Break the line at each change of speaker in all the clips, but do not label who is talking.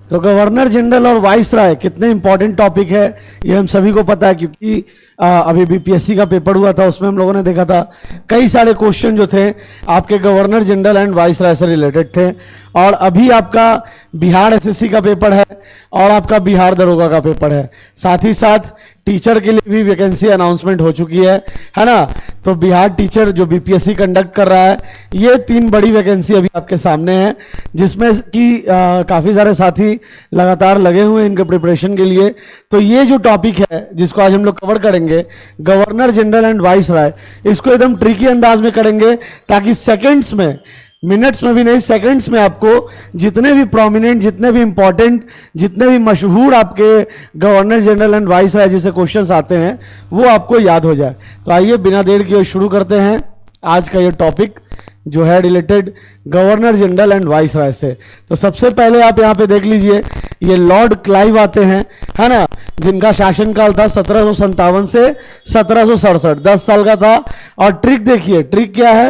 तो governor general और vice राय कितने इंपॉर्टेंट टॉपिक है ये हम सभी को पता है, क्योंकि अभी बीपीएससी का पेपर हुआ था, उसमें हम लोगों ने देखा था कई सारे क्वेश्चन जो थे आपके governor general and viceroy से रिलेटेड थे। और अभी आपका बिहार एसएससी का पेपर है और आपका बिहार दरोगा का पेपर है, साथ ही साथ टीचर के लिए भी वैकेंसी अनाउंसमेंट हो चुकी है ना। तो बिहार टीचर जो बीपीएससी कंडक्ट कर रहा है, ये 3 बड़ी वैकेंसी अभी आपके सामने है, जिसमें कि काफ़ी सारे साथी लगातार लगे हुए हैं इनके प्रिपरेशन के लिए। तो ये जो टॉपिक है जिसको आज हम लोग कवर करेंगे, गवर्नर जनरल एंड वाइस राय, इसको एकदम ट्रिकी अंदाज में करेंगे ताकि सेकेंड्स में, मिनट्स में भी नहीं, सेकंड्स में आपको जितने भी प्रोमिनेंट, जितने भी इंपॉर्टेंट, जितने भी मशहूर आपके गवर्नर जनरल एंड वाइस राय जैसे क्वेश्चंस आते हैं वो आपको याद हो जाए। तो आइए बिना देर किए शुरू करते हैं आज का ये टॉपिक जो है related governor general and viceroy से। तो सबसे पहले आप यहाँ पे देख लीजिए, ये लॉर्ड क्लाइव आते हैं, है ना, जिनका शासनकाल था 1757 से 1767, 10 साल का था। और ट्रिक देखिए, ट्रिक क्या है,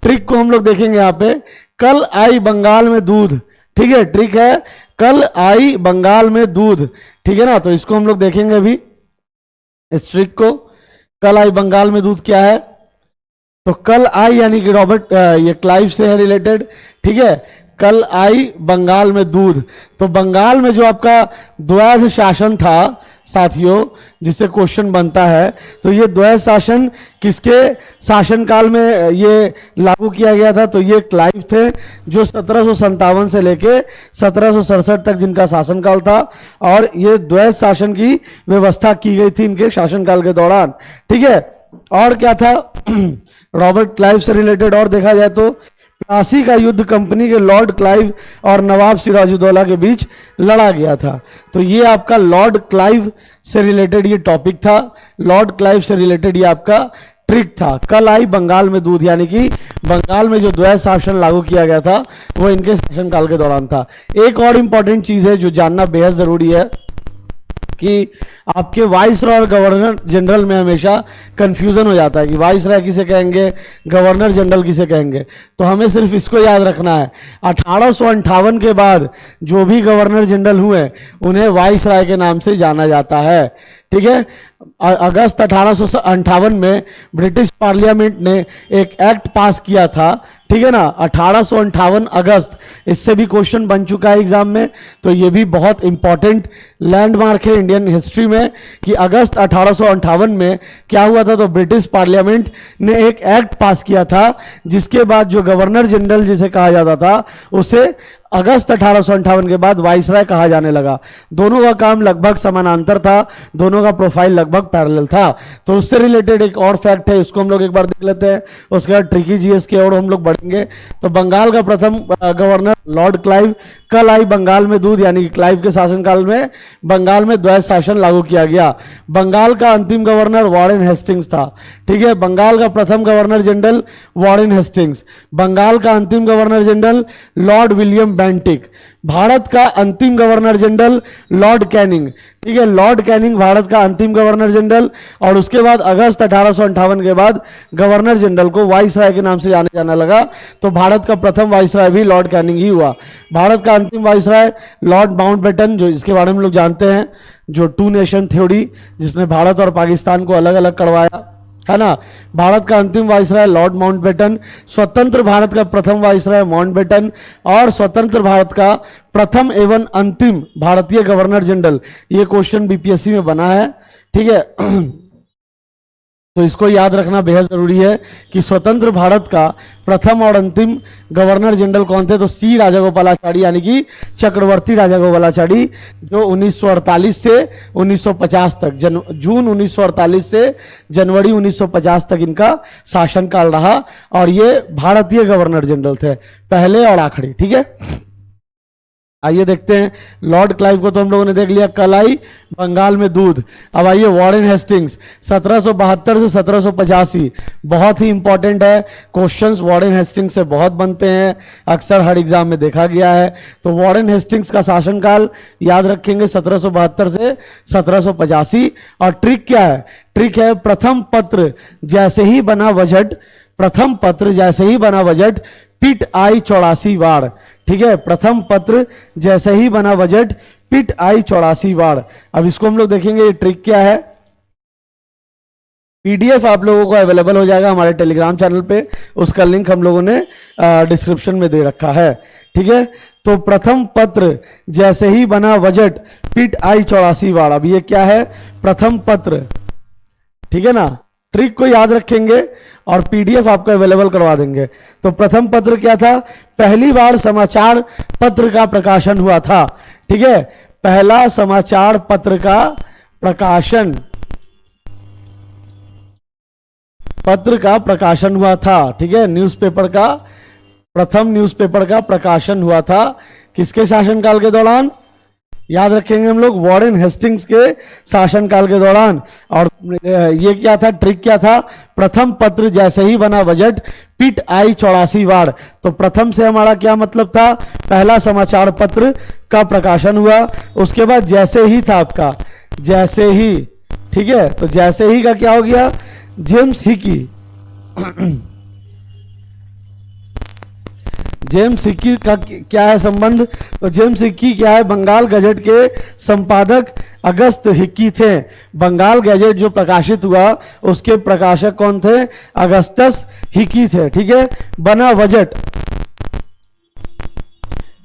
ट्रिक को हम लोग देखेंगे यहाँ पे, कल आई बंगाल में दूध, ठीक है, ट्रिक है कल आई बंगाल में दूध, ठीक है ना। तो इसको हम लोग देखेंगे अभी, इस ट्रिक को, कल आई बंगाल में दूध क्या है, तो कल आई यानी कि रॉबर्ट ये क्लाइव से है रिलेटेड, ठीक है, कल आई बंगाल में दूध। तो बंगाल में जो आपका द्वैध शासन था साथियों, जिससे क्वेश्चन बनता है, तो ये द्वैध शासन किसके शासनकाल में ये लागू किया गया था, तो ये क्लाइव थे जो 1757 से लेके 1767 तक जिनका शासनकाल था, और ये द्वैध शासन की व्यवस्था की गई थी इनके शासनकाल के दौरान, ठीक है। और क्या था रॉबर्ट क्लाइव से रिलेटेड, और देखा जाए तो प्लासी का युद्ध कंपनी के लॉर्ड क्लाइव और नवाब सिराजुद्दौला के बीच लड़ा गया था। तो ये आपका लॉर्ड क्लाइव से रिलेटेड ये टॉपिक था, लॉर्ड क्लाइव से रिलेटेड ये आपका ट्रिक था। कल आई बंगाल में दूध, यानी कि बंगाल में जो द्वैध शासन लागू किया गया था वो इनके शासनकाल के दौरान था। एक और इंपॉर्टेंट चीज है जो जानना बेहद जरूरी है कि आपके वाइस राय और गवर्नर जनरल में हमेशा कंफ्यूजन हो जाता है कि वाइस राय किसे कहेंगे, गवर्नर जनरल किसे कहेंगे। तो हमें सिर्फ इसको याद रखना है, 1858 के बाद जो भी गवर्नर जनरल हुए उन्हें वाइस राय के नाम से जाना जाता है, ठीक है। अगस्त 1858 में ब्रिटिश पार्लियामेंट ने एक एक्ट पास किया था, ठीक है ना, 1858 अगस्त, इससे भी क्वेश्चन बन चुका है एग्जाम में। तो ये भी बहुत इंपॉर्टेंट लैंडमार्क है इंडियन हिस्ट्री में कि अगस्त 1858 में क्या हुआ था, तो ब्रिटिश पार्लियामेंट ने एक एक्ट पास किया था जिसके बाद जो गवर्नर जनरल जिसे कहा जाता था उसे अगस्त 1858 के बाद वाइसराय कहा जाने लगा। दोनों का काम लगभग समानांतर था, दोनों का प्रोफाइल लगभग पैरेलल था। तो उससे रिलेटेड एक और फैक्ट है, इसको हम लोग एक बार देख लेते हैं, उसके बाद ट्रिकी जीएस की ओर हम लोग बढ़ेंगे। तो बंगाल का प्रथम गवर्नर लॉर्ड क्लाइव, कल आई बंगाल में दूध, यानी कि क्लाइव के शासनकाल में बंगाल में द्वैध शासन लागू किया गया। बंगाल का अंतिम गवर्नर वॉरेन हेस्टिंग्स था, ठीक है। बंगाल का प्रथम governor general Warren Hastings. Bengal का अंतिम governor general Lord William Bentinck. Bharat का अंतिम गवर्नर जनरल लॉर्ड कैनिंग, ठीक है, लॉर्ड कैनिंग भारत का अंतिम गवर्नर जनरल। और उसके बाद अगस्त 1858 के बाद गवर्नर जनरल को वाइसराय के नाम से जाना लगा। तो भारत का प्रथम वाइसराय भी लॉर्ड कैनिंग ही हुआ। भारत का अंतिम वाइसराय लॉर्ड माउंटबेटन, जो इसके बारे में लोग जानते हैं, जो 2 नेशन थ्योरी जिसने भारत और पाकिस्तान को अलग अलग करवाया, है ना। भारत का अंतिम वाइसराय लॉर्ड माउंटबेटन, स्वतंत्र भारत का प्रथम वाइसराय माउंटबेटन, और स्वतंत्र भारत का प्रथम एवं अंतिम भारतीय गवर्नर जनरल। ये क्वेश्चन बीपीएससी में बना है, ठीक है। तो इसको याद रखना बेहद जरूरी है कि स्वतंत्र भारत का प्रथम और अंतिम गवर्नर जनरल कौन थे, तो सी राजागोपालाचारी, यानी कि चक्रवर्ती राजागोपालाचारी, जो 1948 से 1950 तक, जून 1948 से जनवरी 1950 तक इनका शासनकाल रहा। और ये भारतीय गवर्नर जनरल थे, पहले और आखिरी, ठीक है। आइए देखते हैं, लॉर्ड क्लाइव को तो हम लोगों ने देख लिया, कल आई बंगाल में दूध। अब आइए वॉरेन हेस्टिंग्स, 1772 से 1785, बहुत ही इंपॉर्टेंट है, क्वेश्चंस वॉरेन हेस्टिंग्स से बहुत बनते हैं, अक्सर हर एग्जाम में देखा गया है। तो वॉरेन हेस्टिंग्स का शासनकाल याद रखेंगे 1772 से 1785। और ट्रिक क्या है, ट्रिक है प्रथम पत्र जैसे ही बना बजट, प्रथम पत्र जैसे ही बना बजट पिट आई 84 बार, ठीक है, प्रथम पत्र जैसे ही बना बजट पिट आई 84 वार। अब इसको हम लोग देखेंगे ये ट्रिक क्या है। पीडीएफ आप लोगों को अवेलेबल हो जाएगा हमारे टेलीग्राम चैनल पे, उसका लिंक हम लोगों ने डिस्क्रिप्शन में दे रखा है। ठीक है, तो प्रथम पत्र जैसे ही बना बजट पिट आई 84 वार। अब ये क्या है, प्रथम पत्र, ठीक है ना, ट्रिक को याद रखेंगे और पीडीएफ आपको अवेलेबल करवा देंगे। तो प्रथम पत्र क्या था, पहली बार समाचार पत्र का प्रकाशन हुआ था। ठीक है, पहला समाचार पत्र का प्रकाशन हुआ था। ठीक है, न्यूज़पेपर का प्रथम न्यूज़पेपर का प्रकाशन हुआ था किसके शासनकाल के दौरान, याद रखेंगे हम लोग, वॉरेन हेस्टिंग्स के शासनकाल के दौरान। और ये क्या था, ट्रिक क्या था, प्रथम पत्र जैसे ही बना बजट पिट आई 84 वार। तो प्रथम से हमारा क्या मतलब था, पहला समाचार पत्र का प्रकाशन हुआ। उसके बाद जैसे ही था आपका, जैसे ही, ठीक है, तो जैसे ही का क्या हो गया, जेम्स हिकी जेम्स हिकी का क्या है संबंध, तो जेम्स हिकी क्या है, बंगाल गजट के संपादक अगस्त हिकी थे। बंगाल गजट जो प्रकाशित हुआ उसके प्रकाशक कौन थे, अगस्तस हिकी थे। ठीक है, बना बजट,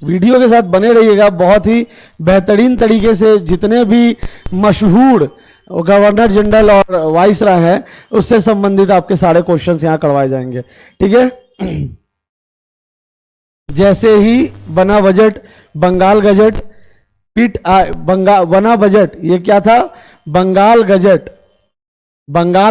वीडियो के साथ बने रहिएगा, बहुत ही बेहतरीन तरीके से जितने भी मशहूर गवर्नर जनरल और वाइसराय है उससे संबंधित आपके सारे क्वेश्चंस यहां करवाए जाएंगे। ठीक है, जैसे ही बना बजट, बंगाल गजट बना बजट, ये क्या था, बंगाल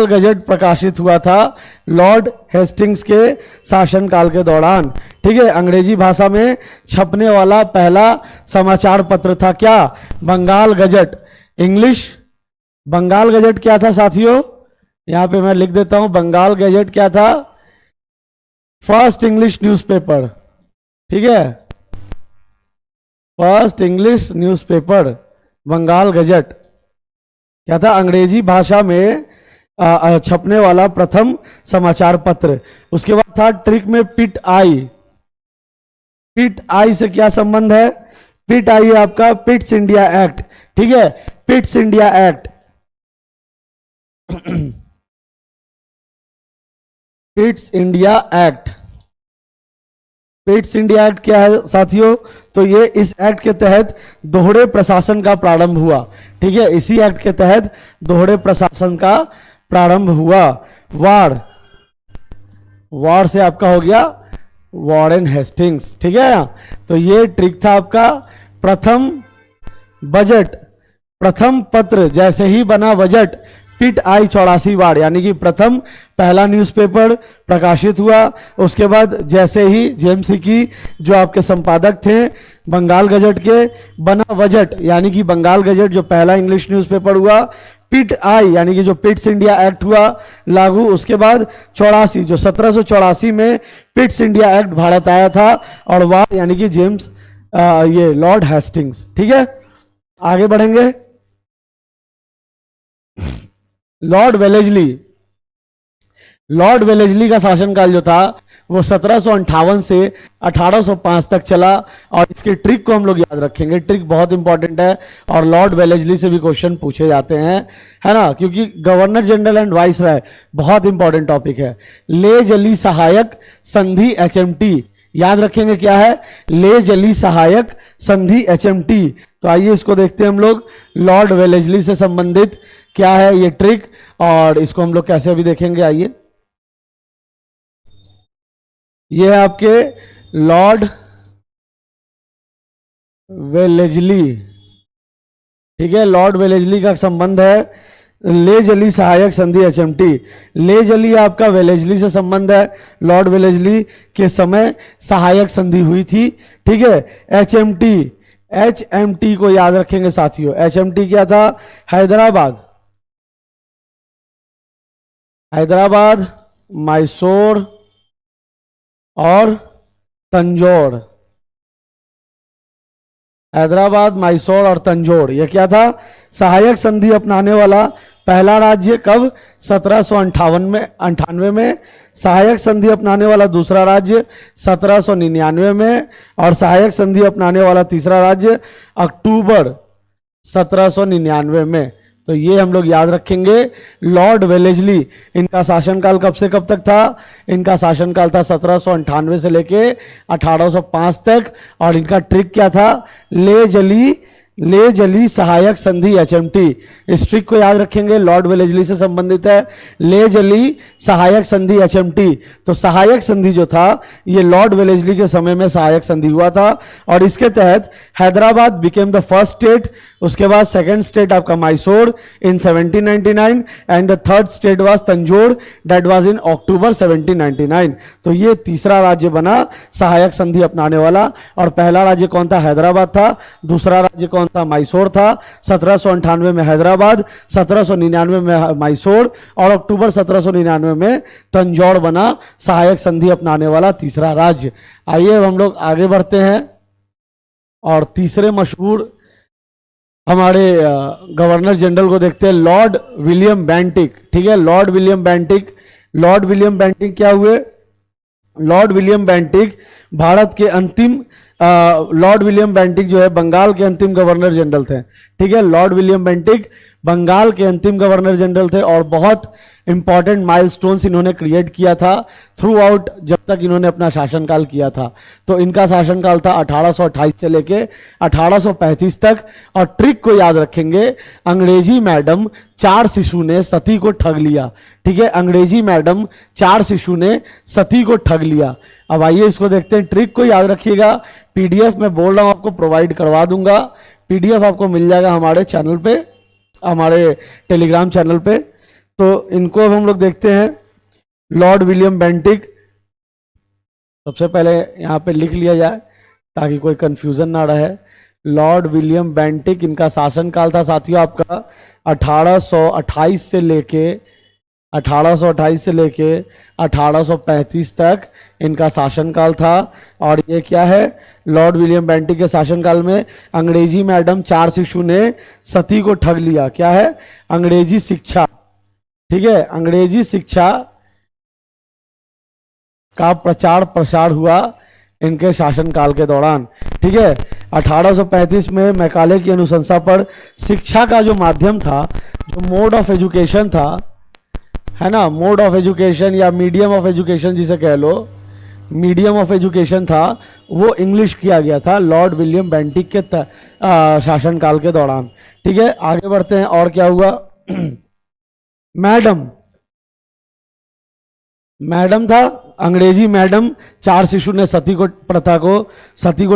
गजट प्रकाशित हुआ था लॉर्ड हेस्टिंग्स के शासनकाल के दौरान। ठीक है, अंग्रेजी भाषा में छपने वाला पहला समाचार पत्र था क्या, Bengal gazette. English Bengal gazette क्या था साथियों, यहां पे मैं लिख देता हूं, बंगाल गजट क्या था, फर्स्ट इंग्लिश न्यूज़पेपर। ठीक है, first English newspaper Bengal gazette क्या था, अंग्रेजी भाषा में छपने वाला प्रथम समाचार पत्र। उसके बाद था ट्रिक में पिट आई। पिट आई से क्या संबंध है, पिट आई है आपका पिट्स इंडिया एक्ट। ठीक है, Pitt's India act Pitt's India act, Pitt's India act क्या है साथियों, तो ये इस एक्ट के तहत दोहरे प्रशासन का प्रारंभ हुआ। ठीक है, इसी एक्ट के तहत दोहरे प्रशासन का प्रारंभ हुआ। वार से आपका हो गया वॉरेन हेस्टिंग्स। ठीक है, तो ये ट्रिक था आपका प्रथम बजट, प्रथम पत्र जैसे ही बना बजट पिट आई 84 वार, यानी कि प्रथम पहला न्यूज़पेपर प्रकाशित हुआ। उसके बाद जैसे ही जेम्स हिकी जो आपके संपादक थे बंगाल गजट के, बना बजट यानी कि बंगाल गजट जो पहला इंग्लिश न्यूज़पेपर हुआ, पिट आई यानी कि जो पिट्स इंडिया एक्ट हुआ लागू। उसके बाद 84 जो 1784 में पिट्स इंडिया एक्ट भारत आया था, और वार यानी कि जेम्स ये लॉर्ड हेस्टिंग्स। ठीक है, आगे बढ़ेंगे। लॉर्ड वेलेजली का शासनकाल जो था वो 1758 से 1805 तक चला, और इसके ट्रिक को हम लोग याद रखेंगे। ट्रिक बहुत इंपॉर्टेंट है और लॉर्ड वेलेजली से भी क्वेश्चन पूछे जाते हैं, है ना, क्योंकि गवर्नर जनरल एंड वाइसराय बहुत इंपॉर्टेंट टॉपिक है। ले जली सहायक संधि HMT, याद रखेंगे क्या है, ले जली सहायक संधि HMT। तो आइए इसको देखते हैं हम लोग, लॉर्ड वेलेजली से संबंधित क्या है ये ट्रिक, और इसको हम लोग कैसे अभी देखेंगे। आइए, ये है आपके लॉर्ड वेलेजली। ठीक है, लॉर्ड वेलेजली का संबंध है ले जली सहायक संधि HMT। ले जली आपका वेलेजली से संबंध है, लॉर्ड वेलेजली के समय सहायक संधि हुई थी। ठीक है, HMT को याद रखेंगे साथियों। HMT क्या था, हैदराबाद, मैसूर और तंजौर। हैदराबाद, मैसूर और तंजौर, यह क्या था, सहायक संधि अपनाने वाला पहला राज्य कब? 1798 में। सहायक संधि अपनाने वाला दूसरा राज्य 1799 में, और सहायक संधि अपनाने वाला तीसरा राज्य अक्टूबर 1799 में। तो ये हम लोग याद रखेंगे। लॉर्ड वेलेस्ली, इनका शासनकाल कब से कब तक था? इनका शासनकाल था 1798 से लेके 1805 तक, और इनका ट्रिक क्या था? ले जली सहायक संधि HMT। इस ट्रिक को याद रखेंगे, लॉर्ड वेलेस्ली से संबंधित है। ले जली सहायक संधि HMT। तो सहायक संधि जो था ये लॉर्ड वेलेस्ली के समय में सहायक संधि हुआ था, और इसके तहत Hyderabad became the first state. उसके बाद सेकंड स्टेट आपका Mysore in 1799, and the third state was Tanjore, that was in October 1799। तो ये तीसरा राज्य बना सहायक संधि अपनाने वाला। और पहला राज्य कौन था? हैदराबाद था। दूसरा राज्य कौन था? मैसूर था। 1798 में हैदराबाद, 1799 में मैसूर, और अक्टूबर 1799 में तंजौर बना सहायक संधि अपनाने वाला तीसरा राज्य। आइए अब हम लोग आगे बढ़ते हैं, और तीसरे मशहूर हमारे गवर्नर जनरल को देखते हैं, लॉर्ड विलियम बेंटिक। ठीक है, Lord William Bentinck. Lord William Bentinck क्या हुए? लॉर्ड विलियम बेंटिक भारत के अंतिम लॉर्ड विलियम बेंटिक जो है बंगाल के अंतिम गवर्नर जनरल थे। ठीक है, लॉर्ड विलियम बेंटिक बंगाल के अंतिम गवर्नर जनरल थे, और बहुत इंपॉर्टेंट माइलस्टोन्स इन्होंने क्रिएट किया था थ्रू आउट जब तक इन्होंने अपना शासनकाल किया था। तो इनका शासनकाल था 1828 से लेके 1835 तक। और ट्रिक को याद रखेंगे, अंग्रेजी मैडम 4 शिशु ने सती को ठग लिया। ठीक है, अंग्रेजी मैडम 4 शिशु ने सती को ठग लिया। अब आइए इसको देखते हैं। ट्रिक को याद रखिएगा, PDF मैं बोल रहा हूं आपको प्रोवाइड करवा दूंगा। PDF आपको मिल जाएगा हमारे चैनल पे, हमारे टेलीग्राम चैनल पे। तो इनको अब हम लोग देखते हैं। लॉर्ड विलियम बेंटिक, सबसे पहले यहां पे लिख लिया जाए ताकि कोई कंफ्यूजन ना रहे। लॉर्ड विलियम बेंटिक, इनका शासनकाल था साथियों आपका 1828 से लेके 1835 तक इनका शासनकाल था। और ये क्या है? लॉर्ड विलियम बेंटिक के शासनकाल में अंग्रेजी मैडम 4 शिशु ने सती को ठग लिया। क्या है? अंग्रेजी शिक्षा। ठीक है, अंग्रेजी शिक्षा का प्रचार प्रसार हुआ इनके शासनकाल के दौरान। ठीक है, 1835 में मैकाले की अनुशंसा पर शिक्षा का जो माध्यम था, जो मोड ऑफ एजुकेशन था, है ना, मोड ऑफ एजुकेशन या मीडियम ऑफ एजुकेशन जिसे कह लो, मीडियम ऑफ एजुकेशन था, वो इंग्लिश किया गया था लॉर्ड विलियम बेंटिक के शासनकाल के दौरान। ठीक है, आगे बढ़ते हैं। और क्या हुआ? मैडम था, अंग्रेजी मैडम 4 शिशु ने सती को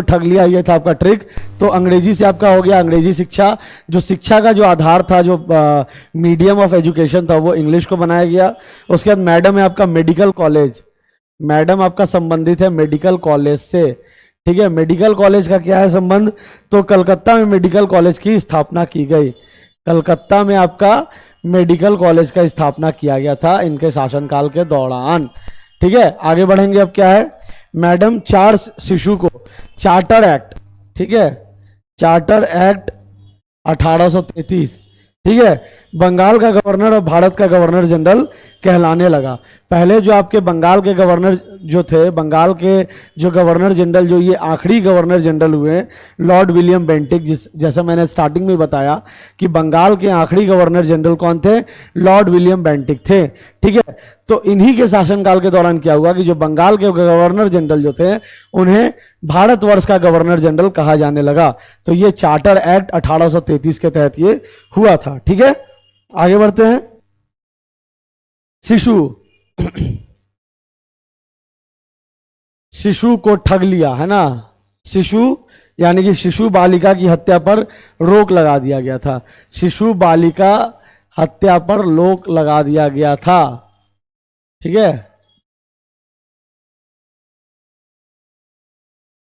ठग लिया। ये था आपका ट्रिक। तो अंग्रेजी से आपका हो गया अंग्रेजी शिक्षा। जो शिक्षा का जो आधार था, जो मीडियम ऑफ एजुकेशन था, वो इंग्लिश को बनाया गया। उसके बाद मैडम है आपका मेडिकल कॉलेज। मैडम आपका संबंधित है मेडिकल कॉलेज से। ठीक है, मेडिकल कॉलेज का क्या है संबंध? तो कलकत्ता में मेडिकल कॉलेज की स्थापना की गई। कलकत्ता में आपका मेडिकल कॉलेज का स्थापना किया गया था इनके शासनकाल के दौरान। ठीक है, आगे बढ़ेंगे। अब क्या है? मैडम 4 शिशु को चार्टर एक्ट। ठीक है, चार्टर एक्ट 1833। ठीक है, बंगाल का गवर्नर और भारत का गवर्नर जनरल कहलाने लगा। पहले जो आपके बंगाल के गवर्नर जो थे, बंगाल के जो गवर्नर जनरल, जो ये आखिरी गवर्नर जनरल हुए लॉर्ड विलियम बेंटिक, जैसा मैंने स्टार्टिंग में बताया कि बंगाल के आखिरी गवर्नर जनरल कौन थे? लॉर्ड विलियम बेंटिक थे। ठीक है, तो इन्हीं के शासनकाल के दौरान क्या हुआ कि जो बंगाल के गवर्नर जनरल जो थे, उन्हें भारतवर्ष का गवर्नर जनरल कहा जाने लगा। तो ये चार्टर एक्ट 1833 के तहत ये हुआ था। ठीक है, आगे बढ़ते हैं। शिशु को ठग लिया, है ना। शिशु यानी कि शिशु बालिका की हत्या पर रोक लगा दिया गया था। शिशु बालिका हत्या पर रोक लगा दिया गया था। ठीक है,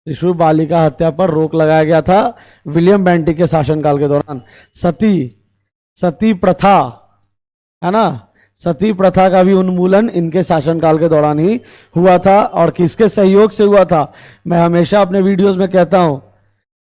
शिशु बालिका हत्या पर रोक लगाया गया था विलियम बेंटिक के शासनकाल के दौरान। सती प्रथा, है ना, सती प्रथा का भी उन्मूलन इनके शासनकाल के दौरान ही हुआ था। और किसके सहयोग से हुआ था? मैं हमेशा अपने वीडियोस में कहता हूं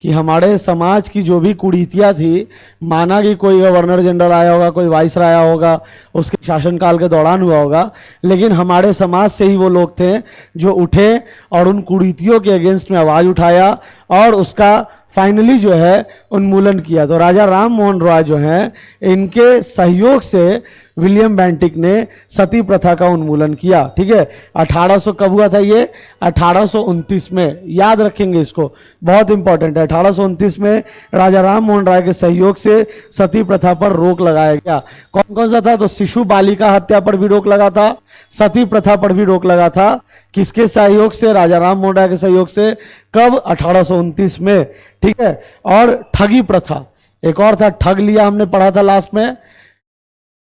कि हमारे समाज की जो भी कुरीतियां थी, माना कि कोई गवर्नर जनरल आया होगा, कोई वाइस आया होगा, उसके शासनकाल के दौरान हुआ होगा, लेकिन हमारे समाज से ही वो लोग थे जो उठे और उन कुरीतियों के अगेंस्ट में आवाज उठाया और उसका फाइनली जो है उन्मूलन किया। तो राजा राम मोहन रॉय जो हैं, इनके सहयोग से विलियम बेंटिक ने सती प्रथा का उन्मूलन किया। ठीक है, 1800 कब हुआ था ये? 1829 में। याद रखेंगे इसको, बहुत इंपॉर्टेंट है। 1829 में राजा राम मोहन राय के सहयोग से सती प्रथा पर रोक लगाया गया। कौन कौन सा था? तो शिशु बालिका हत्या पर भी रोक लगा था, सती प्रथा पर भी रोक लगा था। किसके सहयोग से? राजा राम मोहन राय के सहयोग से। कब? 1829 में। ठीक है, और ठगी प्रथा, एक और था, ठग लिया, हमने पढ़ा था लास्ट में।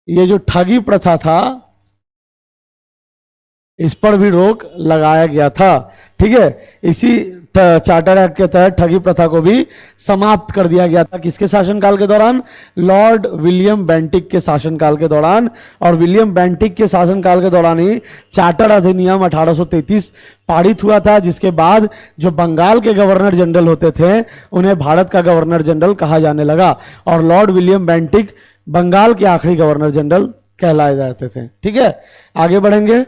ये जो ठगी प्रथा था, इस पर भी रोक लगाया गया था। ठीक है, इसी चार्टर एक्ट के तहत ठगी प्रथा को भी समाप्त कर दिया गया था। किसके शासनकाल के दौरान? लॉर्ड विलियम बेंटिक के शासनकाल के दौरान। और विलियम बेंटिक के शासनकाल के दौरान ही चार्टर अधिनियम 1833 पारित हुआ था, जिसके बाद जो बंगाल के गवर्नर जनरल होते थे, उन्हें भारत का गवर्नर जनरल कहा जाने लगा। और लॉर्ड विलियम बेंटिक बंगाल के आखिरी गवर्नर जनरल कहलाए जाते थे। ठीक है, आगे बढ़ेंगे।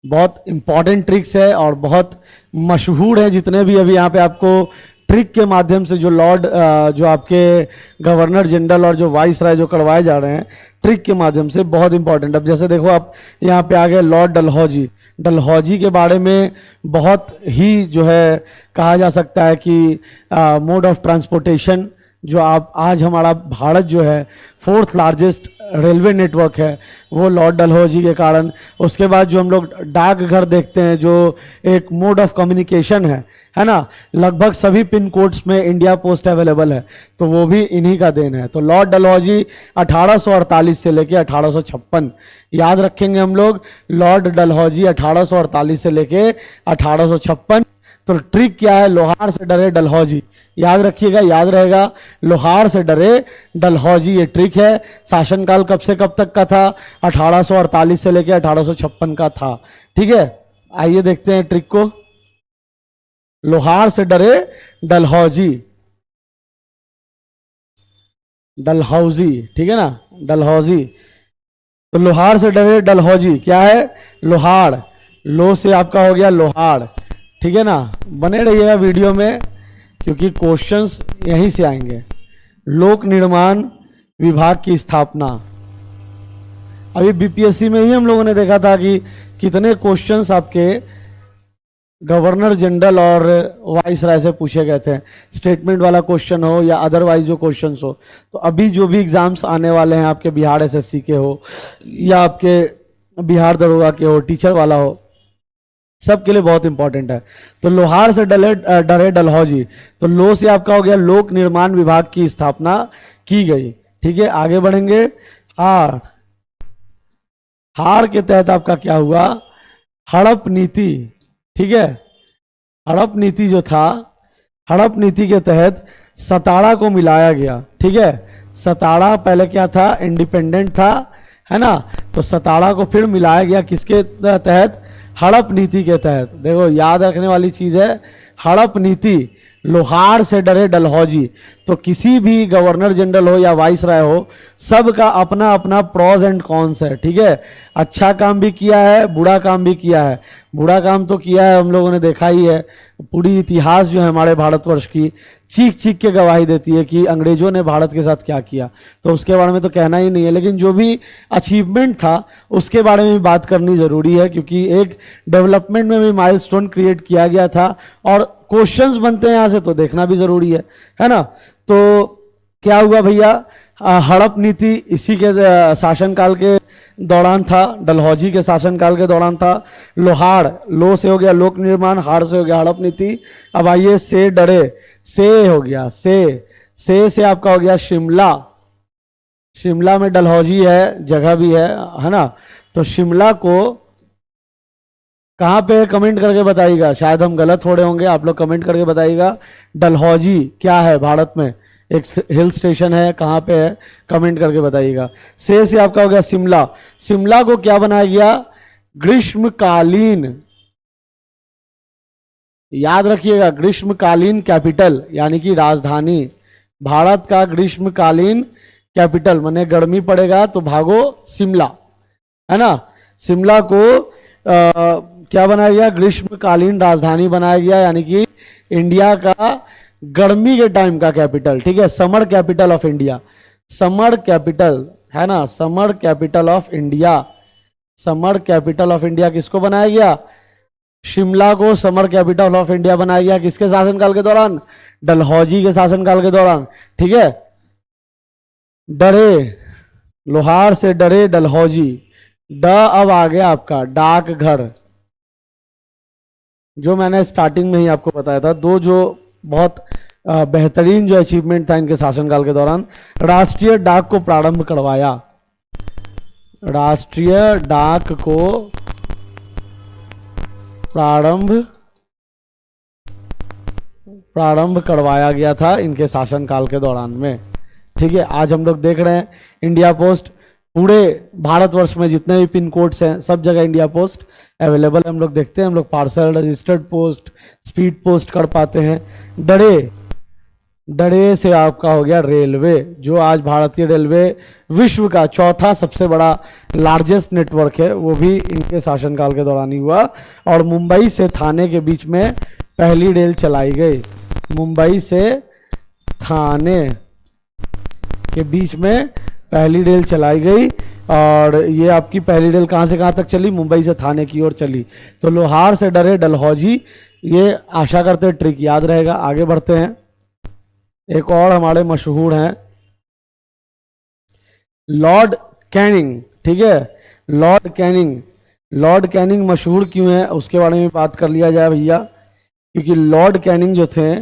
बहुत इंपॉर्टेंट ट्रिक्स है और बहुत मशहूर है, जितने भी अभी यहाँ पे आपको ट्रिक के माध्यम से जो जो आपके गवर्नर जनरल और जो वाइस राय जो करवाए जा रहे हैं, ट्रिक के माध्यम से बहुत इंपॉर्टेंट। अब जैसे देखो, आप यहाँ पे आ गए लॉर्ड डलहौजी। डलहौजी के बारे में बहुत ही जो है कहा जा सकता है कि मोड ऑफ ट्रांसपोर्टेशन, जो आप आज हमारा भारत जो है 4th लार्जेस्ट रेलवे नेटवर्क है, वो लॉर्ड डलहौजी के कारण। उसके बाद जो हम लोग डाकघर देखते हैं, जो एक मोड ऑफ कम्युनिकेशन है ना, लगभग सभी पिन कोड्स में इंडिया पोस्ट अवेलेबल है, तो वो भी इन्हीं का देन है। तो लॉर्ड डलहौजी 1848 से लेके 1856, याद रखेंगे हम लोग, लॉर्ड डलहौजी 1848 से लेके 1856। तो ट्रिक क्या है? लोहार से डरे डलहौजी, याद रखिएगा, याद रहेगा, लोहार से डरे डलहौजी, ये ट्रिक है। शासनकाल कब से कब तक का था? 1848 से लेकर 1856 का था। ठीक है, आइए देखते हैं ट्रिक को। लोहार से डरे डलहौजी, डलहौजी, ठीक है ना, डलहौजी। तो लोहार से डरे डलहौजी क्या है? लोहार, लो से आपका हो गया लोहार। ठीक है ना, बने रहिएगा वीडियो में, क्योंकि क्वेश्चंस यहीं से आएंगे। लोक निर्माण विभाग की स्थापना, अभी बीपीएससी में ही हम लोगों ने देखा था कि कितने क्वेश्चंस आपके गवर्नर जनरल और वाइस राय से पूछे गए थे, स्टेटमेंट वाला क्वेश्चन हो या अदरवाइज जो क्वेश्चंस हो। तो अभी जो भी एग्जाम्स आने वाले हैं, आपके बिहार एसएससी के हो या आपके बिहार दरोगा के हो, टीचर वाला हो, सबके लिए बहुत इंपॉर्टेंट है। तो लोहार से डरे डलहौजी, तो लो से आपका हो गया लोक निर्माण विभाग की स्थापना की गई। ठीक है, आगे बढ़ेंगे। हार, हार के तहत आपका क्या हुआ? हड़प नीति। ठीक है, हड़प नीति जो था, हड़प नीति के तहत सतारा को मिलाया गया। ठीक है, सतारा पहले क्या था? इंडिपेंडेंट था, है ना, तो सतारा को फिर मिलाया गया किसके तहत? हड़प नीति के तहत। देखो, याद रखने वाली चीज है, हड़प नीति, लोहार से डरे डलहौजी। तो किसी भी गवर्नर जनरल हो या वाइस राय हो, सबका अपना अपना प्रोज एंड कॉन्स है। ठीक है, अच्छा काम भी किया है, बुरा काम भी किया है। बुरा काम तो किया है, हम लोगों ने देखा ही है, पूरी इतिहास जो है हमारे भारतवर्ष की चीख चीख के गवाही देती है कि अंग्रेजों ने भारत के साथ क्या किया, तो उसके बारे में तो कहना ही नहीं है। लेकिन जो भी अचीवमेंट था उसके बारे में भी बात करनी जरूरी है, क्योंकि एक डेवलपमेंट में भी माइलस्टोन क्रिएट किया गया था और क्वेश्चंस बनते हैं यहाँ से, तो देखना भी जरूरी है ना। तो क्या हुआ भैया? हड़प नीति इसी के शासनकाल के दौरान था, डलहौजी के शासनकाल के दौरान था। लोहार, लो से हो गया लोक निर्माण, हार से हो गया हड़प नीति। अब आइए से डरे, से हो गया से आपका हो गया शिमला। शिमला में डलहौजी है, जगह भी है ना। तो शिमला को कहाँ पे? कमेंट करके बताइएगा, शायद हम गलत हो रहे होंगे, आप लोग कमेंट करके बताइएगा। डलहौजी क्या है? भारत में एक हिल स्टेशन है, कहाँ पे है? कमेंट करके बताइएगा। से आपका हो गया शिमला। शिमला को क्या बनाया गया? ग्रीष्मकालीन याद रखिएगा, ग्रीष्मकालीन कैपिटल यानी कि राजधानी, भारत का ग्रीष्मकालीन कैपिटल माने गर्मी पड़ेगा तो भागो शिमला, है ना। शिमला को क्या बनाया गया, ग्रीष्मकालीन राजधानी बनाया गया, यानी कि इंडिया का गर्मी के टाइम का कैपिटल, ठीक है, summer capital of India, summer capital, है ना, summer capital of India, summer capital of India किसको बनाया गया, शिमला को समर कैपिटल ऑफ इंडिया बनाया गया, किसके शासनकाल के दौरान, डलहौजी के शासनकाल के दौरान, ठीक है। डरे, लोहार से डरे डलहौजी, ड अब आ गया आपका डाकघर, जो मैंने स्टार्टिंग में ही आपको बताया था, दो जो बहुत बेहतरीन जो अचीवमेंट था इनके शासनकाल के दौरान। राष्ट्रीय डाक को प्रारंभ करवाया, राष्ट्रीय डाक को प्रारंभ करवाया गया था इनके शासनकाल के दौरान में, ठीक है। आज हम लोग देख रहे हैं इंडिया पोस्ट पूरे भारतवर्ष में जितने भी पिन कोड्स हैं सब जगह इंडिया पोस्ट अवेलेबल है, हम लोग देखते हैं, हम लोग parcel, registered post, speed post कर पाते हैं। डरे, डरे से आपका हो गया रेलवे, जो आज भारतीय रेलवे विश्व का चौथा सबसे बड़ा लार्जेस्ट नेटवर्क है, वो भी इनके शासनकाल के दौरान ही हुआ। और मुंबई से थाने के बीच में पहली रेल चलाई गई, मुंबई से थाने के बीच में पहली रेल चलाई गई, और ये आपकी पहली रेल कहाँ से कहाँ तक चली, मुंबई से थाने की ओर चली। तो लोहार से डरे डलहौजी, ये आशा करते हैं ट्रिक याद रहेगा। आगे बढ़ते हैं, एक और हमारे मशहूर हैं लॉर्ड कैनिंग, ठीक है, लॉर्ड कैनिंग। लॉर्ड कैनिंग मशहूर क्यों है उसके बारे में बात कर लिया जाए भैया, क्योंकि लॉर्ड कैनिंग जो थे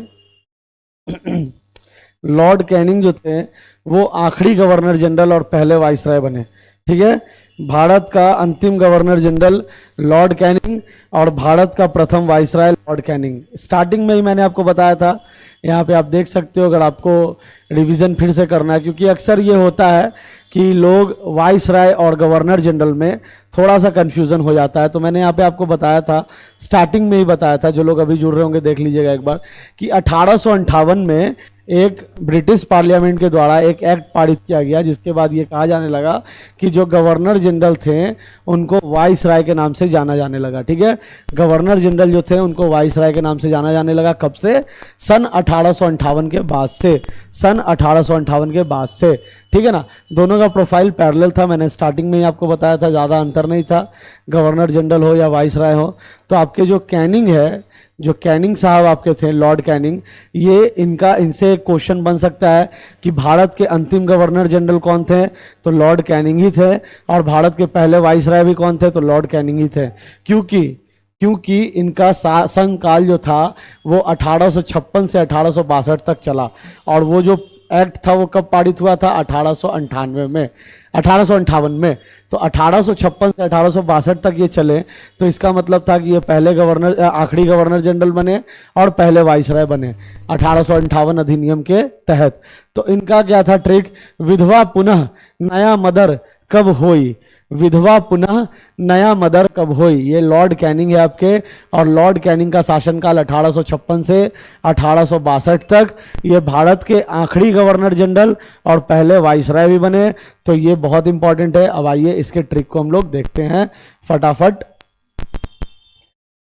लॉर्ड कैनिंग जो थे वो आखिरी गवर्नर जनरल और पहले वाइसराय बने, ठीक है। भारत का अंतिम गवर्नर जनरल लॉर्ड कैनिंग और भारत का प्रथम वाइसराय लॉर्ड कैनिंग। स्टार्टिंग में ही मैंने आपको बताया था, यहाँ पे आप देख सकते हो अगर आपको रिवीजन फिर से करना है, क्योंकि अक्सर ये होता है कि लोग वाइसराय और गवर्नर जनरल में थोड़ा सा कंफ्यूजन हो जाता है। तो मैंने यहाँ पे आपको बताया था, स्टार्टिंग में ही बताया था, जो लोग अभी जुड़ रहे होंगे देख लीजिएगा एक बार, कि 1858 में एक ब्रिटिश पार्लियामेंट के द्वारा एक एक्ट पारित किया गया, जिसके बाद ये कहा जाने लगा कि जो गवर्नर जनरल थे उनको वाइसराय के नाम से जाना जाने लगा, ठीक है। गवर्नर जनरल जो थे उनको वाइसराय के नाम से जाना जाने लगा, कब से, सन 1858 के बाद से, सन 1858 के बाद से, ठीक है ना। दोनों का प्रोफाइल पैरेलल था, मैंने स्टार्टिंग में ही आपको बताया था, ज़्यादा अंतर नहीं था, गवर्नर जनरल हो या वाइसराय हो। तो आपके जो कैनिंग है, जो कैनिंग साहब आपके थे, लॉर्ड कैनिंग, ये इनसे क्वेश्चन बन सकता है कि भारत के अंतिम गवर्नर जनरल कौन थे, तो लॉर्ड कैनिंग ही थे, और भारत के पहले वाइसराय भी कौन थे, तो लॉर्ड कैनिंग ही थे। क्योंकि इनका शासनकाल जो था वो 1856 से 1862 तक चला, और वो जो एक्ट था वो कब पारित हुआ था, 1898 में, 1858 में। तो 1856 से 1862 तक ये चले, तो इसका मतलब था कि ये पहले गवर्नर, आखिरी गवर्नर जनरल बने और पहले वाइसराय बने 1858 अधिनियम के तहत। तो इनका क्या था ट्रिक, विधवा पुनः नया मदर कब होई, विधवा पुनः नया मदर कब हुई, ये लॉर्ड कैनिंग है आपके। और लॉर्ड कैनिंग का शासनकाल 1856 से 1862 तक, ये भारत के आखिरी गवर्नर जनरल और पहले वाइसराय भी बने। तो ये बहुत इंपॉर्टेंट है। अब आइए इसके ट्रिक को हम लोग देखते हैं फटाफट।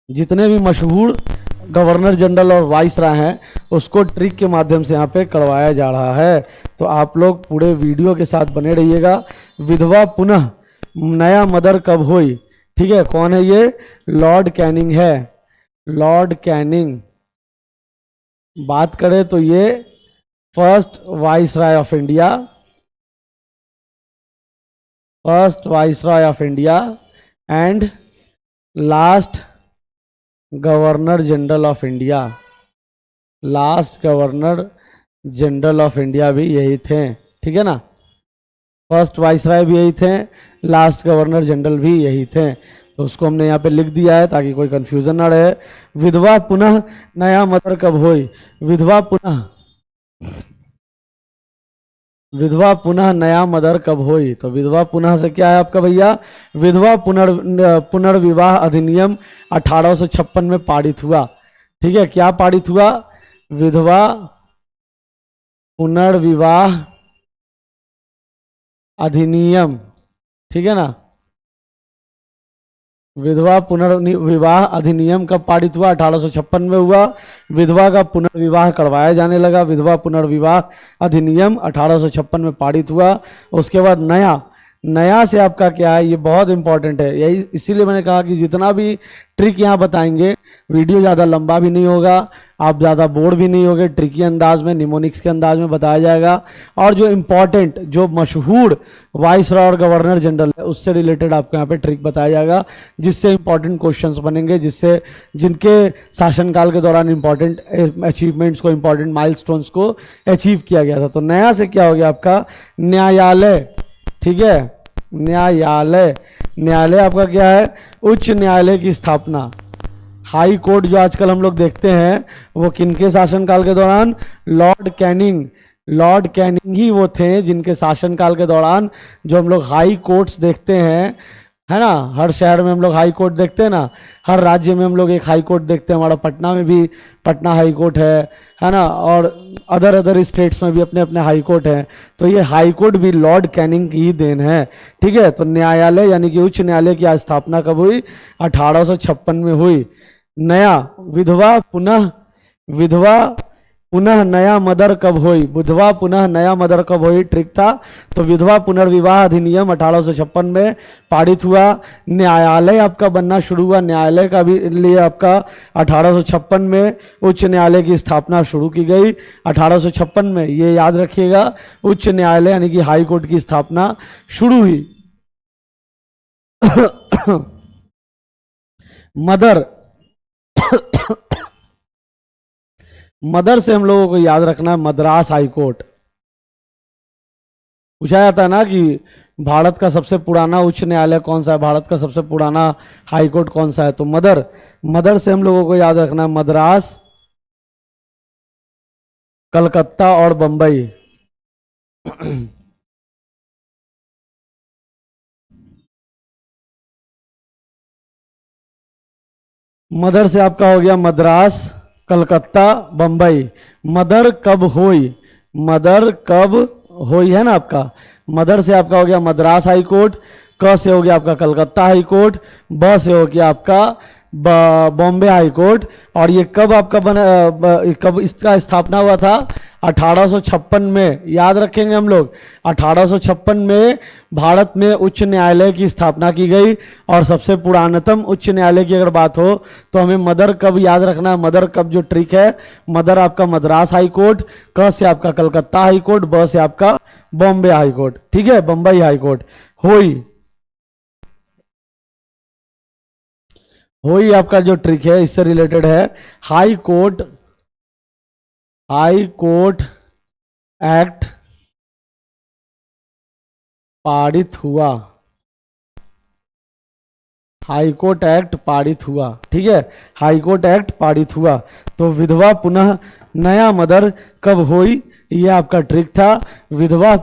जितने भी मशहूर गवर्नर जनरल और वाइसराय हैं उसको ट्रिक के माध्यम से यहाँ पे करवाया जा रहा है, तो आप लोग पूरे वीडियो के साथ बने रहिएगा। विधवा पुनः नया मदर कब हुई, ठीक है, कौन है ये, लॉर्ड कैनिंग है, लॉर्ड कैनिंग। बात करें तो ये first viceroy of India, first viceroy of India and last governor general of India, last governor general of India भी यही थे, ठीक है ना। फर्स्ट वाइसराय भी यही थे, लास्ट गवर्नर जनरल भी यही थे। तो उसको हमने यहाँ पे लिख दिया है ताकि कोई कंफ्यूजन ना रहे। विधवा पुनः नया मदर कब हुई, विधवा पुनः नया मदर कब हुई, तो विधवा पुनः से क्या है आपका भैया, विधवा पुनर्विवाह अधिनियम 1856 में पारित हुआ, ठीक है, क्या पारित हुआ? विधवा पुनर्विवाह अधिनियम, ठीक है ना। विधवा पुनर्विवाह अधिनियम कब पारित हुआ? 1856 में हुआ। विधवा का पुनर्विवाह करवाया जाने लगा। विधवा पुनर्विवाह अधिनियम 1856 में पारित हुआ। उसके बाद नया से आपका क्या है, ये बहुत इंपॉर्टेंट है, यही इसीलिए मैंने कहा कि जितना भी ट्रिक यहाँ बताएंगे, वीडियो ज़्यादा लंबा भी नहीं होगा, आप ज़्यादा बोर भी नहीं होगे, ट्रिकी अंदाज में, निमोनिक्स के अंदाज में बताया जाएगा। और जो इम्पॉर्टेंट, जो मशहूर वाइसरॉय और गवर्नर जनरल है, उससे रिलेटेड आपको यहाँ पे ट्रिक बताया जाएगा, जिससे इंपॉर्टेंट क्वेश्चंस बनेंगे, जिससे जिनके शासनकाल के दौरान इंपॉर्टेंट अचीवमेंट्स को, इंपॉर्टेंट माइलस्टोन्स को अचीव किया गया था। तो नया से क्या हो गया आपका? न्यायालय, ठीक है, न्यायालय आपका क्या है? उच्च न्यायालय की स्थापना। हाई कोर्ट जो आजकल हम लोग देखते हैं, वो किनके शासनकाल के दौरान? लॉर्ड कैनिंग ही वो थे जिनके शासनकाल के दौरान जो हम लोग हाई कोर्ट्स देखते हैं, है ना। हर शहर में हम लोग हाई कोर्ट देखते हैं ना, हर राज्य में हम लोग एक हाई कोर्ट देखते हैं। हमारा पटना में भी पटना हाई कोर्ट है ना, और अदर स्टेट्स में भी अपने अपने हाई कोर्ट हैं। तो ये हाई कोर्ट भी लॉर्ड कैनिंग की ही देन है, ठीक है। तो न्यायालय यानी कि उच्च न्यायालय की स्थापना कब हुई? 1856 में हुई। नया विधवा पुनः नया मदर कब हुई? विधवा पुनः नया मदर कब हुई? ट्रिक था। तो विधवा पुनर्विवाह अधिनियम 1856 में पारित हुआ। न्यायालय आपका बनना शुरू हुआ, न्यायालय का भी लिए आपका 1856 में उच्च न्यायालय की स्थापना शुरू की गई। 1856 में, ये याद रखिएगा, उच्च न्यायालय यानी कि हाई कोर्ट की स्थापना शुरू हुई। मदर से हम लोगों को याद रखना है मद्रास हाई कोर्ट। पूछा जाता है ना कि भारत का सबसे पुराना उच्च न्यायालय कौन सा है, भारत का सबसे पुराना हाई कोर्ट कौन सा है? तो मदर से हम लोगों को याद रखना है मद्रास, कलकत्ता और बंबई। मदर से आपका हो गया मद्रास, कलकत्ता, बंबई। मदर कब हुई है ना आपका? मदर से आपका हो गया मद्रास हाई कोर्ट, क से हो गया आपका कलकत्ता हाई कोर्ट, ब से हो गया आपका बॉम्बे हाई कोर्ट। और ये कब आपका कब इसका स्थापना हुआ था? 1856 में। याद रखेंगे हम लोग, 1856 में भारत में उच्च न्यायालय की स्थापना की गई। और सबसे पुरानतम उच्च न्यायालय की अगर बात हो तो हमें मदर कब याद रखना है। मदर कब जो ट्रिक है, मदर आपका मद्रास हाई कोर्ट, क से आपका कलकत्ता हाई कोर्ट, ब से आपका बॉम्बे हाई कोर्ट, ठीक है, बंबई हाई कोर्ट। होई आपका जो ट्रिक है इससे रिलेटेड है। हाई कोर्ट एक्ट पारित हुआ, हाई कोर्ट एक्ट पारित हुआ, ठीक है, हाई कोर्ट एक्ट पारित हुआ। तो विधवा पुनः नया मदर कब हुई? ये आपका ट्रिक था। विधवा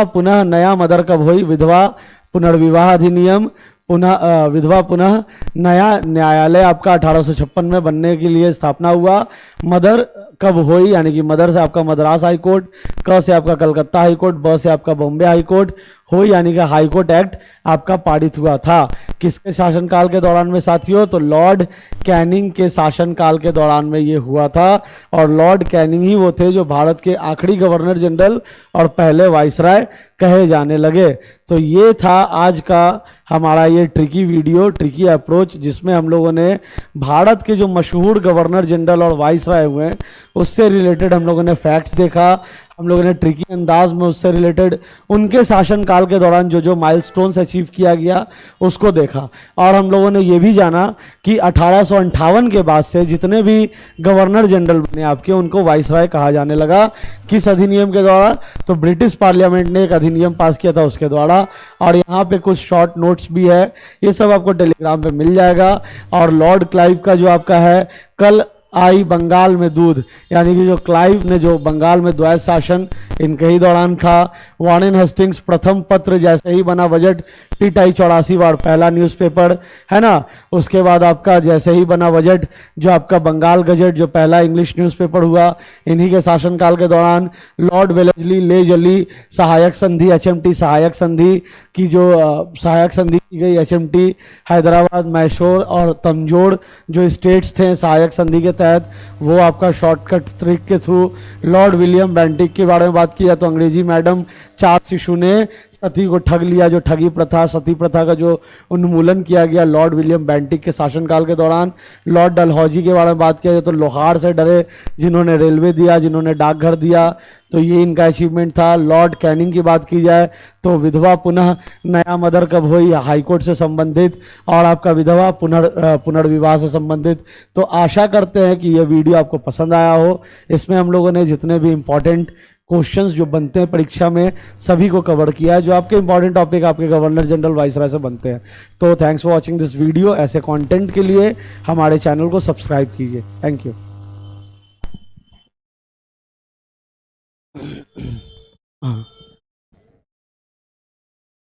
पुनः नया मदर कब हुई? विधवा पुनर्विवाह अधिनियम, विधवा पुनः नया न्यायालय आपका 1856 में बनने के लिए स्थापना हुआ। मदर कब हुई? यानी कि मदर से आपका मद्रास हाई कोर्ट, क से आपका कलकत्ता हाई कोर्ट, ब से आपका बॉम्बे हाई कोर्ट। हुई यानी कि हाई कोर्ट एक्ट आपका पारित हुआ था। किसके शासनकाल के दौरान में साथियों? तो लॉर्ड कैनिंग के शासनकाल के दौरान में ये हुआ था। और लॉर्ड कैनिंग ही वो थे जो भारत के आखिरी गवर्नर जनरल और पहले वाइसराय कहे जाने लगे। तो ये था आज का हमारा ये ट्रिकी वीडियो, ट्रिकी अप्रोच, जिसमें हम लोगों ने भारत के जो मशहूर गवर्नर जनरल और वाइसराय हुए हैं उससे रिलेटेड हम लोगों ने फैक्ट्स देखा। हम लोगों ने ट्रिकी अंदाज में उससे रिलेटेड उनके शासनकाल के दौरान जो जो माइलस्टोन्स अचीव किया गया उसको देखा। और हम लोगों ने ये भी जाना कि 1858 के बाद से जितने भी गवर्नर जनरल बने आपके, उनको वाइसराय कहा जाने लगा। किस अधिनियम के द्वारा? तो ब्रिटिश पार्लियामेंट ने एक अधिनियम पास किया था उसके द्वारा। और यहाँ पे कुछ शॉर्ट नोट्स भी है, ये सब आपको टेलीग्राम पे मिल जाएगा। और लॉर्ड क्लाइव का जो आपका है, कल आई बंगाल में दूध, यानी कि जो क्लाइव ने जो बंगाल में द्वैत शासन इनके ही दौरान था। वारेन हेस्टिंग्स प्रथम पत्र जैसे ही बना बजट, टिटाई 84 बार पहला न्यूज़पेपर है ना। उसके बाद आपका जैसे ही बना बजट जो आपका बंगाल गजट जो पहला इंग्लिश न्यूज़पेपर हुआ इन्हीं के शासनकाल के दौरान। लॉर्ड वेलेस्ली ले जली सहायक संधि, एचएमटी सहायक संधि की जो सहायक संधि की गई एचएमटी, हैदराबाद, मैसूर और तंजोर जो स्टेट्स थे सहायक संधि के तहत, वो आपका शॉर्टकट ट्रिक के थ्रू। लॉर्ड विलियम बेंटिक के बारे में बात की जाए तो अंग्रेजी मैडम चार्ल्स शिशु ने सती को ठग लिया, जो ठगी प्रथा, सती प्रथा का जो उन्मूलन किया गया लॉर्ड विलियम बेंटिक के शासनकाल के दौरान। लॉर्ड डलहौजी के बारे में बात किया जाए तो लोहार से डरे जिन्होंने रेलवे दिया, जिन्होंने डाकघर दिया, तो ये इनका अचीवमेंट था। लॉर्ड कैनिंग की बात की जाए तो विधवा पुनः नया मदर कब हुई, हाईकोर्ट से संबंधित, और आपका विधवा पुनर्विवाह से संबंधित। तो आशा करते हैं कि यह वीडियो आपको पसंद आया हो। इसमें हम लोगों ने जितने भी इम्पोर्टेंट क्वेश्चंस जो बनते हैं परीक्षा में सभी को कवर किया है, जो आपके इंपॉर्टेंट टॉपिक आपके गवर्नर जनरल वाइसराय से बनते हैं। तो thanks for watching this video. ऐसे कंटेंट के लिए हमारे चैनल को सब्सक्राइब कीजिए। Thank you.